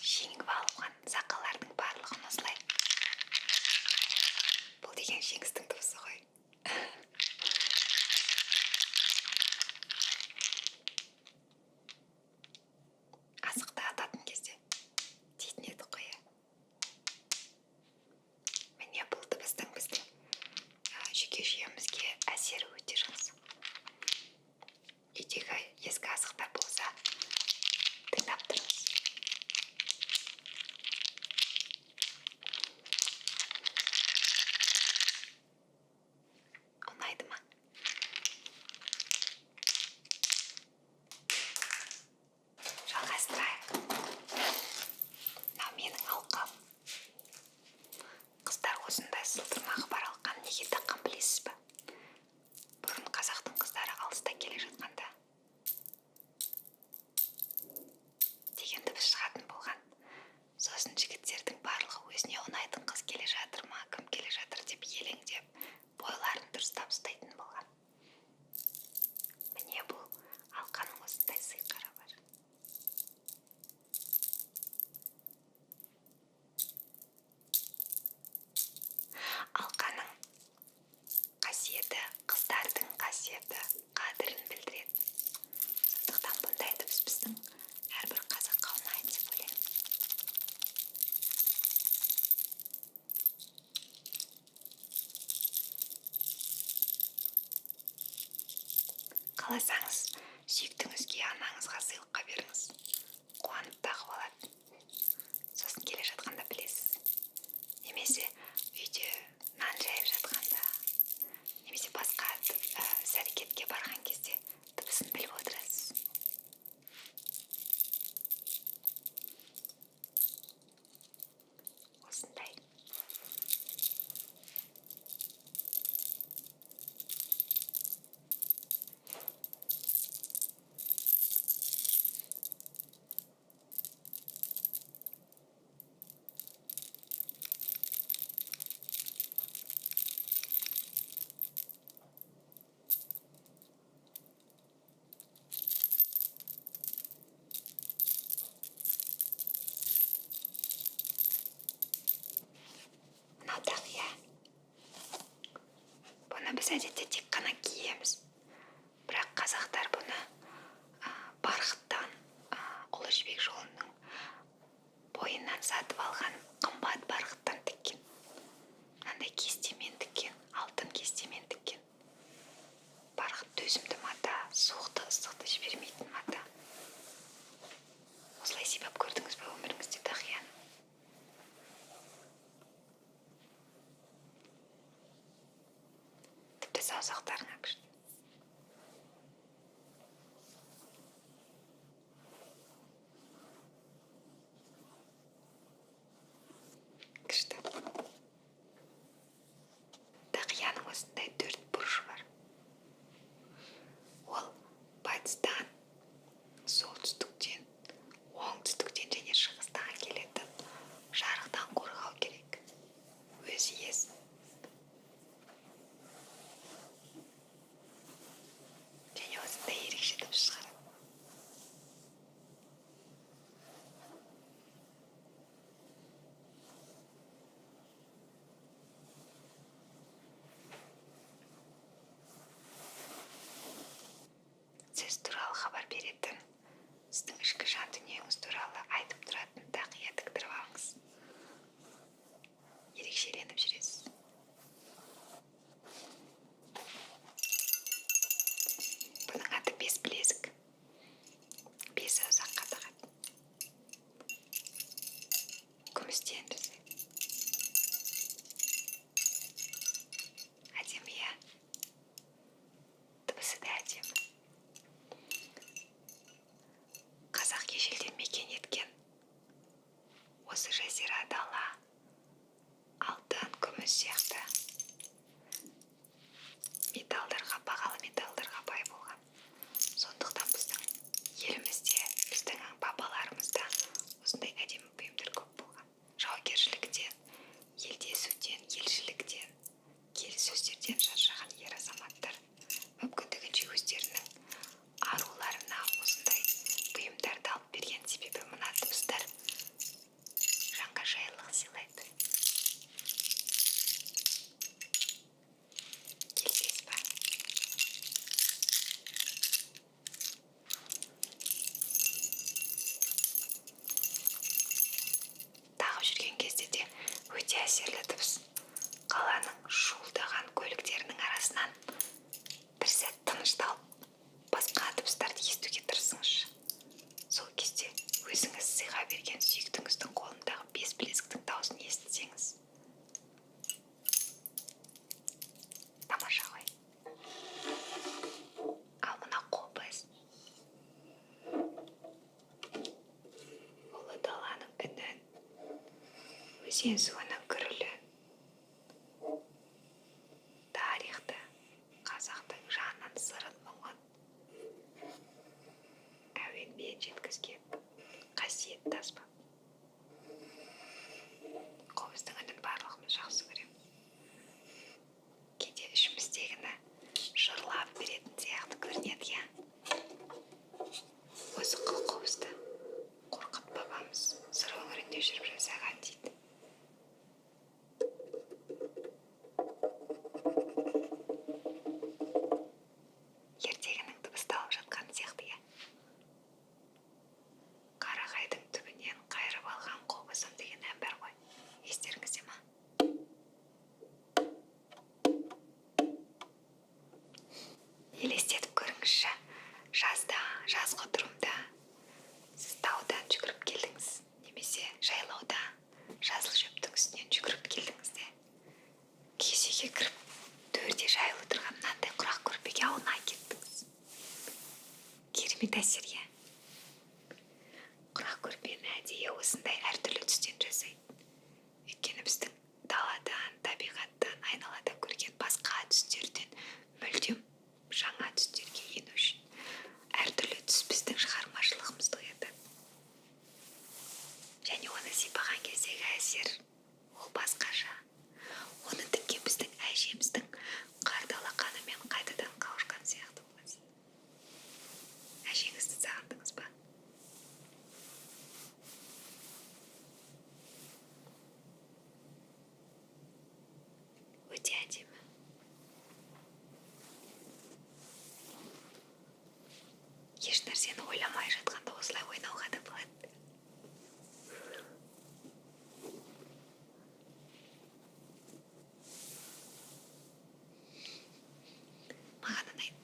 жеңіп алған сақалардың барлығын осылай. Бұл деген жеңістің дыбысы ғой. Асықты ататын кезде дейтін еді қой. Міне бұл дыбыстың біздің жүйке жүйемізге әсері өте жақсы. Үйдегі ескі асықтар болса, тыңдап тұрыңыз. Ұнайды ма? Жалғастырайық. Мынау менің алқам. Қыздар осындай сылдырмағы бар алқан неге таққан білесіз ба? Бұрын қазақтың қыздары алыста келе жатқанда деген дыбыс шығатын болған. Сосын жігіттердің барлығы өзіне ұнайтын қыз келе жатыр ма, кім келе жатыр деп елеңдеп, бойларын дұрыстап ұстайтын болған. Міне бұл алқаның осындай сиқыры бар. Алқаның қасиеті, қыздардың қасиеті, қадірін білдіреді. Сондықтан бұндай дыбыс біздің әрбір қазаққа ұнайды деп ойлаймын. Қаласаңыз, сүйіктіңізге, анаңызға сыйлыққа беріңіз. Қуанып тағып алады. Сосын келе жатқанда білесіз. Немесе үйде нан жайып жатқанда, немесе басқа іс-әрекетке барған кезде дыбысын біліп отырасыз. Осындай. Мынау тақия. Бұны біз әдетте тек қана киеміз. Бірақ қазақтар бұны барқыттан, Ұлы Жібек жолының бойынан сатып алған қымбат барқыттан тіккен. Мынандай кестемен тіккен, алтын кестемен тіккен. Барқыт төзімді мата, суықты ыстықты жібермейтін мата. Осылай сипап көрдіңіз бе өміріңізде тақияны? Тіпті саусақтарыңа күшті. Күшті. Тақияның осындай 4 бұрышы бар. Ол батыстан, солтүстіктен, оңтүстіктен және шығыстан келеді. Жарықтан қорғау керек. Өз иесін. Және осындай ерекше дыбыс шығарады. Сіз туралы хабар беретін, сіздің ішкі жан дүниеңіз туралы айтып тұратын тақия тіктіріп алыңыз. Ерекшеленіп жүресіз. Бұның аты 5 білезік. 5 ұзаққа тағады. Күмістен жасайды. Әдемі, иә? Дыбысы да әдемі. Қазақ ежелден мекен еткен осы жазира дала, алтын, күміс сияқты металдарға, бағалы металдарға бай болған. Сондықтан біздің елімізде, біздің бабаларымызда осындай әдемі бұйымдар көп болған. Жаугершілік өте әсерлі дыбыс. Қаланың шуылдаған көліктерінің арасынан бір сәт тынышталып, басқа дыбыстарды естуге тырысыңызшы. Сол кезде өзіңіз сыйға берген сүйіктіңіздің қолындағы бес білезіктің дауысын естісеңіз. Тамаша ғой. Ал мына қобыз. Ұлы даланың үнін, өзен суының гүрілін, тарихты, қазақтың жанын сырын мұңын әуенмен жеткізген қасиетті аспап. Қобыздың үнін барлығымыз жақсы көреміз. Кейде ішіміздегіні жырлап беретін сияқты көрінеді, я. Осы қобызды Қорқыт бабамыз сыр өңірінде жүріп жасаған дейді. Ертегінің дыбысталып жатқан сияқты, я. Қарағайдың түбінен қайырып алған қобызым деген ән бар ғой. Естеріңізде ма? Елестетіп көріңізші. Жазғы тұрымда сіз таудан жүгіріп келдіңіз, немесе жайлауда жасыл шөптің үстінен жүгіріп келдіңіз де, киіз үйге кіріп, төрде жайылып тұрған мынандай құрақ көрпеге аунай кеттіңіз. Керемет әсер, иә. Құрақ көрпені әдейі осындай әртүрлі түстен жасайды. Өйткені біздің даладан, табиғаттан, айналада көрген басқа түстерден мүлдем жаңа түстерге ену үшін әртүрлі түс біздің шығармашылығымызды оятады. Және оны сипаған кездегі әсер ол басқаша. Оны тікке біздің әжеміздің қардалы қанымен қайтадан қауышқан сияқты боласыз. Әжеңізді сағындыңыз ба? Өте әдемі. Еш нәрсені ойламай жатқанда осылай ойнауға да болады. Маған ұнайды.